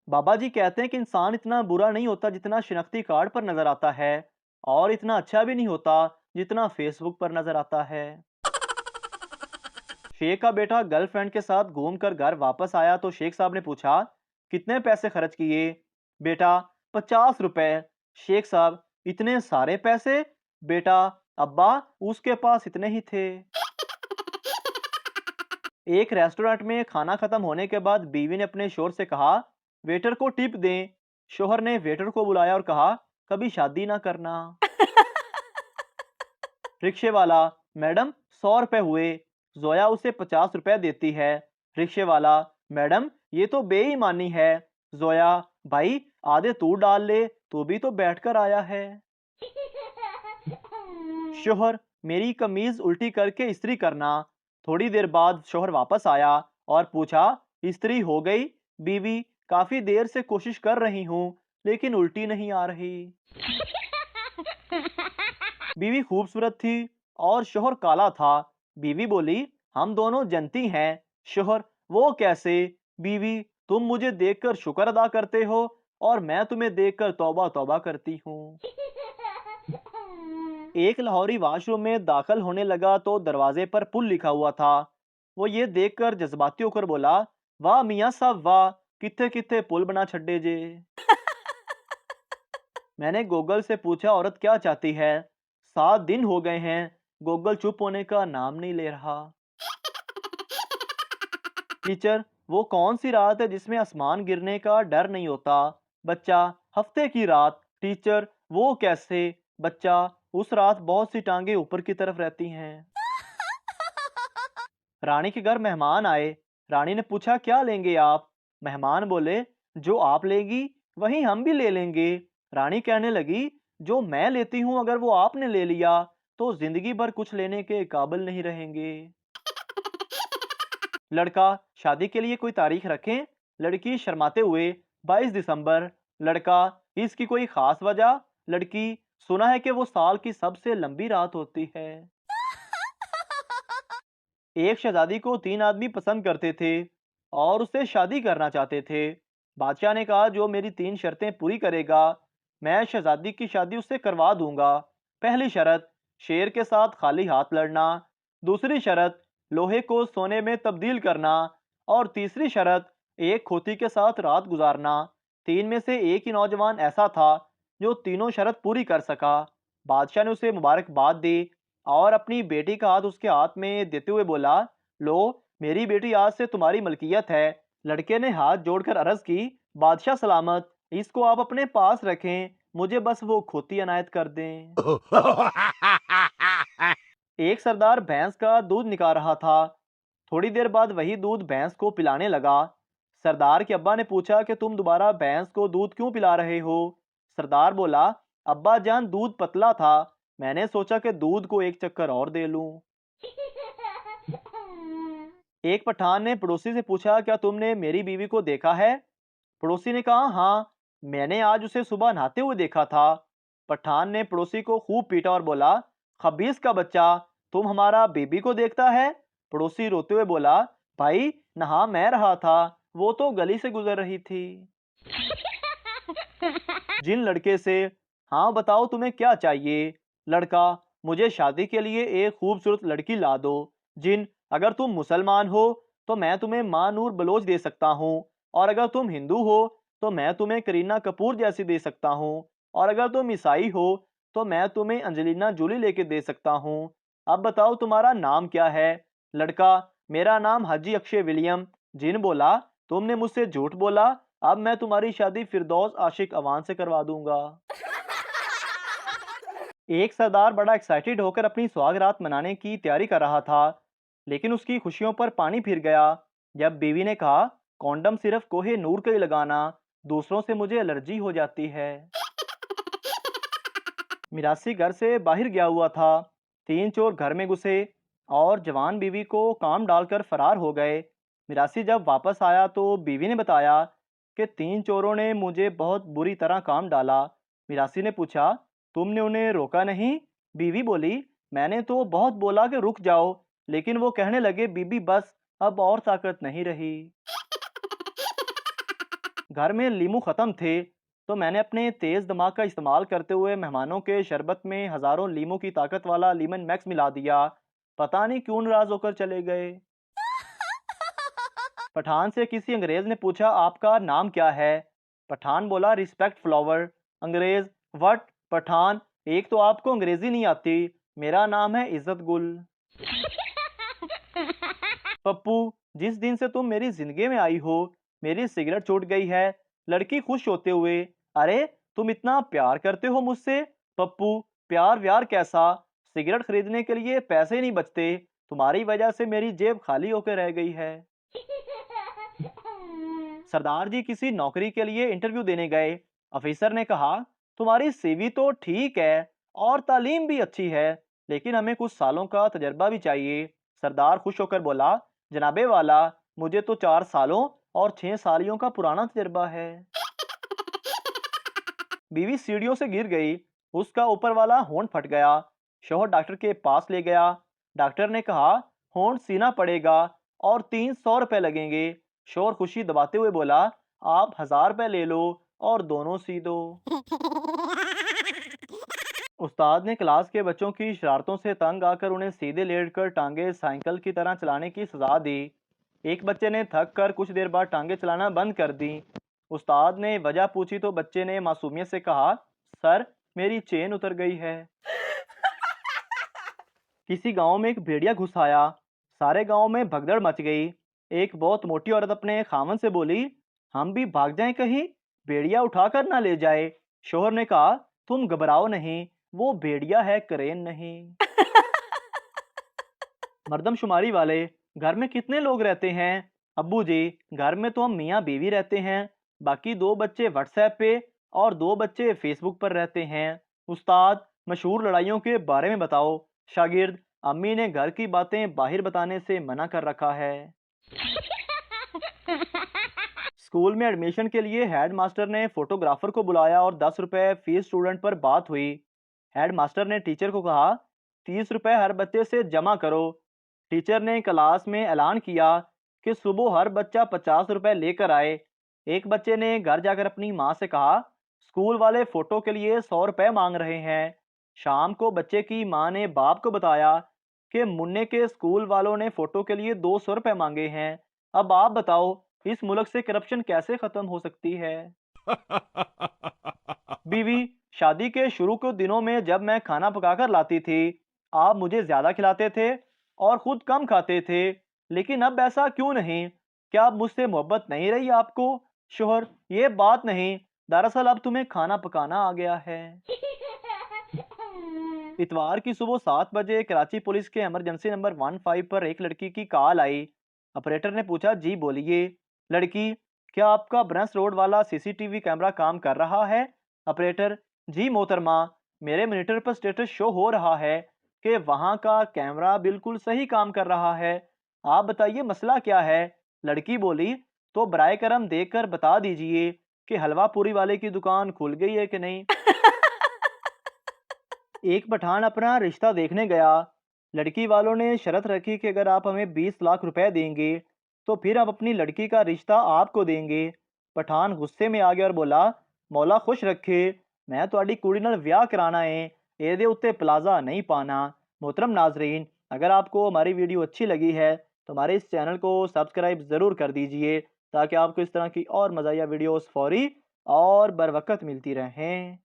बाबा जी कहते हैं कि इंसान इतना बुरा नहीं होता जितना शिनाख्ती कार्ड पर नजर आता है, और इतना अच्छा भी नहीं होता जितना फेसबुक पर नजर आता है। शेख का बेटा गर्लफ्रेंड के साथ घूमकर घर वापस आया तो शेख साहब ने पूछा, कितने पैसे खर्च किए? बेटा, 50 रुपए। शेख साहब, इतने सारे पैसे? बेटा, अब्बा, उसके पास इतने ही थे। एक रेस्टोरेंट में खाना खत्म होने के बाद बीवी ने अपने शोहर से कहा, वेटर को टिप दें। शोहर ने वेटर को बुलाया और कहा, कभी शादी ना करना। रिक्शे वाला, मैडम, 100 रुपए हुए। जोया उसे 50 रुपए देती है। रिक्शे वाला, मैडम, ये तो बेईमानी है। जोया, भाई, आधे तू डाल ले, तू भी तो बैठकर आया है। शोहर, मेरी कमीज उल्टी करके इस्त्री करना। थोड़ी देर बाद शोहर वापस आया और पूछा, इस्त्री हो गई? बीवी, काफी देर से कोशिश कर रही हूँ, लेकिन उल्टी नहीं आ रही। बीवी खूबसूरत थी और शोहर काला था। बीवी बोली, हम दोनों जनती हैं। शोहर, वो कैसे? बीवी, तुम मुझे देखकर शुक्र अदा करते हो और मैं तुम्हें देखकर तौबा तौबा करती हूँ। एक लाहौरी वॉशरूम में दाखिल होने लगा तो दरवाजे पर पुल लिखा हुआ था। वो ये देखकर जज्बाती होकर बोला, वाह मियाँ साहब वाह, कित्थे कित्थे पुल बना छड्डे जे। मैंने गूगल से पूछा, औरत क्या चाहती है? 7 दिन हो गए हैं, गूगल चुप होने का नाम नहीं ले रहा। टीचर, वो कौन सी रात है जिसमें आसमान गिरने का डर नहीं होता? बच्चा, हफ्ते की रात। टीचर, वो कैसे? बच्चा, उस रात बहुत सी टांगे ऊपर की तरफ रहती हैं। रानी के घर मेहमान आए। रानी ने पूछा, क्या लेंगे आप? मेहमान बोले, जो आप लेगी वही हम भी ले लेंगे। रानी कहने लगी, जो मैं लेती हूँ अगर वो आपने ले लिया तो जिंदगी भर कुछ लेने के काबिल नहीं रहेंगे। लड़का, शादी के लिए कोई तारीख रखें? लड़की शर्माते हुए, 22 दिसंबर। लड़का, इसकी कोई खास वजह? लड़की, सुना है कि वो साल की सबसे लंबी रात होती है। एक शहजादी को 3 आदमी पसंद करते थे और उससे शादी करना चाहते थे। बादशाह ने कहा, जो मेरी 3 शर्तें पूरी करेगा मैं शहजादी की शादी उससे करवा दूंगा। पहली शर्त, शेर के साथ खाली हाथ लड़ना। दूसरी शर्त, लोहे को सोने में तब्दील करना। और तीसरी शर्त, एक खोती के साथ रात गुजारना। 3 में से एक ही नौजवान ऐसा था जो तीनों शर्त पूरी कर सका। बादशाह ने उसे मुबारकबाद दी और अपनी बेटी का हाथ उसके हाथ में देते हुए बोला, लो, मेरी बेटी आज से तुम्हारी मलकियत है। लड़के ने हाथ जोड़कर अर्ज की, बादशाह सलामत, इसको आप अपने पास रखें, मुझे बस वो खोती अनायत कर दें। एक सरदार भैंस का दूध निकाल रहा था। थोड़ी देर बाद वही दूध भैंस को पिलाने लगा। सरदार के अब्बा ने पूछा कि तुम दोबारा भैंस को दूध क्यों पिला रहे हो? सरदार बोला, अब्बा जान, दूध पतला था, मैंने सोचा कि दूध को एक चक्कर और दे लूं। एक पठान ने पड़ोसी से पूछा, क्या तुमने मेरी बीवी को देखा है? पड़ोसी ने कहा, हाँ, मैंने आज उसे सुबह नहाते हुए देखा था। पठान ने पड़ोसी को खूब पीटा और बोला, खबीस का बच्चा, तुम हमारा बीबी को देखता है? पड़ोसी रोते हुए बोला, भाई, नहा मैं रहा था, वो तो गली से गुजर रही थी। जिन लड़के से, हाँ बताओ तुम्हें क्या चाहिए? लड़का, मुझे शादी के लिए एक खूबसूरत लड़की ला दो। जिन, अगर तुम मुसलमान हो तो मैं तुम्हें माँ नूर बलोच दे सकता हूँ, और अगर तुम हिंदू हो तो मैं तुम्हें करीना कपूर जैसी दे सकता हूँ, और अगर तुम ईसाई हो तो मैं तुम्हें अंजलिना जूली लेके दे सकता हूँ। अब बताओ तुम्हारा नाम क्या है? लड़का, मेरा नाम हाजी अक्षय विलियम। जिन बोला, तुमने मुझसे झूठ बोला, अब मैं तुम्हारी शादी फिरदौस आशिक अवान से करवा दूंगा। एक सरदार बड़ा एक्साइटेड होकर अपनी सुहागरात मनाने की तैयारी कर रहा था, लेकिन उसकी खुशियों पर पानी फिर गया जब बीवी ने कहा, कॉन्डम सिर्फ कोहे नूर का ही लगाना, दूसरों से मुझे एलर्जी हो जाती है। मिरासी घर से बाहर गया हुआ था। 3 चोर घर में घुसे और जवान बीवी को काम डालकर फरार हो गए। मिरासी जब वापस आया तो बीवी ने बताया कि 3 चोरों ने मुझे बहुत बुरी तरह काम डाला। मिरासी ने पूछा, तुमने उन्हें रोका नहीं? बीवी बोली, मैंने तो बहुत बोला कि रुक जाओ, लेकिन वो कहने लगे, बीबी बस, अब और ताकत नहीं रही। घर में लीमू ख़त्म थे, तो मैंने अपने तेज़ दिमाग का इस्तेमाल करते हुए मेहमानों के शरबत में हज़ारों लीमू की ताकत वाला लीमन मैक्स मिला दिया। पता नहीं क्यों नाराज़ होकर चले गए। पठान से किसी अंग्रेज़ ने पूछा, आपका नाम क्या है? पठान बोला, रिस्पेक्ट फ्लावर। अंग्रेज़, व्हाट? पठान, एक तो आपको अंग्रेज़ी नहीं आती, मेरा नाम है इज़्ज़त गुल। पप्पू, जिस दिन से तुम मेरी जिंदगी में आई हो, मेरी सिगरेट छूट गई है। लड़की खुश होते हुए, अरे तुम इतना प्यार करते हो मुझसे? पप्पू, प्यार व्यार कैसा, सिगरेट खरीदने के लिए पैसे नहीं बचते, तुम्हारी वजह से मेरी जेब खाली होकर रह गई है। सरदार जी किसी नौकरी के लिए इंटरव्यू देने गए। ऑफिसर ने कहा, तुम्हारी सीवी तो ठीक है और तालीम भी अच्छी है, लेकिन हमें कुछ सालों का तजर्बा भी चाहिए। सरदार खुश होकर बोला, जनाबे वाला, मुझे तो 4 सालों और 6 सालियों का पुराना तजर्बा है। बीवी सीढ़ियों से गिर गई, उसका ऊपर वाला होंठ फट गया। शोहर डॉक्टर के पास ले गया। डॉक्टर ने कहा, होंठ सीना पड़ेगा और 300 रुपए लगेंगे। शोहर खुशी दबाते हुए बोला, आप 1000 रुपए ले लो और दोनों सी दो। उस्ताद ने क्लास के बच्चों की शरारतों से तंग आकर उन्हें सीधे लेटकर टांगे साइकिल की तरह चलाने की सजा दी। एक बच्चे ने थक कर कुछ देर बाद टांगे चलाना बंद कर दी। उस्ताद ने वजह पूछी तो बच्चे ने मासूमियत से कहा, सर मेरी चेन उतर गई है। किसी गांव में एक भेड़िया घुस आया। सारे गांव में भगदड़ मच गई। एक बहुत मोटी औरत अपने खामन से बोली, हम भी भाग जाएं कहीं, भेड़िया उठाकर ना ले जाए। शोहर ने कहा, तुम घबराओ नहीं, वो भेड़िया है, करेन नहीं। मर्दमशुमारी वाले, घर में कितने लोग रहते हैं? अब्बू जी, घर में तो हम मियाँ बीवी रहते हैं, बाकी 2 बच्चे व्हाट्सएप पे और 2 बच्चे फेसबुक पर रहते हैं। उस्ताद, मशहूर लड़ाइयों के बारे में बताओ। शागिर्द, अम्मी ने घर की बातें बाहर बताने से मना कर रखा है। स्कूल में एडमिशन के लिए हेडमास्टर ने फोटोग्राफर को बुलाया और 10 रुपए फीस स्टूडेंट पर बात हुई। हेडमास्टर ने टीचर को कहा, 30 रुपए हर बच्चे से जमा करो। टीचर ने क्लास में ऐलान किया कि सुबह हर बच्चा 50 रुपए लेकर आए। एक बच्चे ने घर जाकर अपनी माँ से कहा, स्कूल वाले फोटो के लिए 100 रुपए मांग रहे हैं। शाम को बच्चे की माँ ने बाप को बताया कि मुन्ने के स्कूल वालों ने फोटो के लिए 200 रुपए मांगे हैं। अब आप बताओ, इस मुल्क से करप्शन कैसे खत्म हो सकती है? बीवी, शादी के शुरू के दिनों में जब मैं खाना पकाकर लाती थी, आप मुझे ज्यादा खिलाते थे और खुद कम खाते थे, लेकिन अब ऐसा क्यों नहीं? क्या अब मुझसे मोहब्बत नहीं रही आपको? शोहर, ये बात नहीं, दरअसल अब तुम्हें खाना पकाना आ गया है। इतवार की सुबह 7 बजे कराची पुलिस के इमरजेंसी नंबर 15 पर एक लड़की की कॉल आई। ऑपरेटर ने पूछा, जी बोलिए। लड़की, क्या आपका ब्रंस रोड वाला सीसीटीवी कैमरा काम कर रहा है? ऑपरेटर, जी मोहतरमा, मेरे मॉनिटर पर स्टेटस शो हो रहा है कि वहां का कैमरा बिल्कुल सही काम कर रहा है। आप बताइए मसला क्या है? लड़की बोली, तो बराए करम देखकर बता दीजिए कि हलवा पूरी वाले की दुकान खुल गई है कि नहीं। एक पठान अपना रिश्ता देखने गया। लड़की वालों ने शर्त रखी कि अगर आप हमें 20 लाख रुपए देंगे तो फिर हम अपनी लड़की का रिश्ता आपको देंगे। पठान गुस्से में आ गया और बोला, मौला खुश रखे, मैं ਤੁਹਾਡੀ कुड़ी नाल ਵਿਆਹ कराना है, ਇਹਦੇ उत्ते प्लाजा नहीं पाना। मोहतरम नाजरीन, अगर आपको हमारी वीडियो अच्छी लगी है तो हमारे इस चैनल को सब्सक्राइब ज़रूर कर दीजिए ताकि आपको इस तरह की और मज़ाहिया वीडियोस फौरी और बर वक्त मिलती रहें।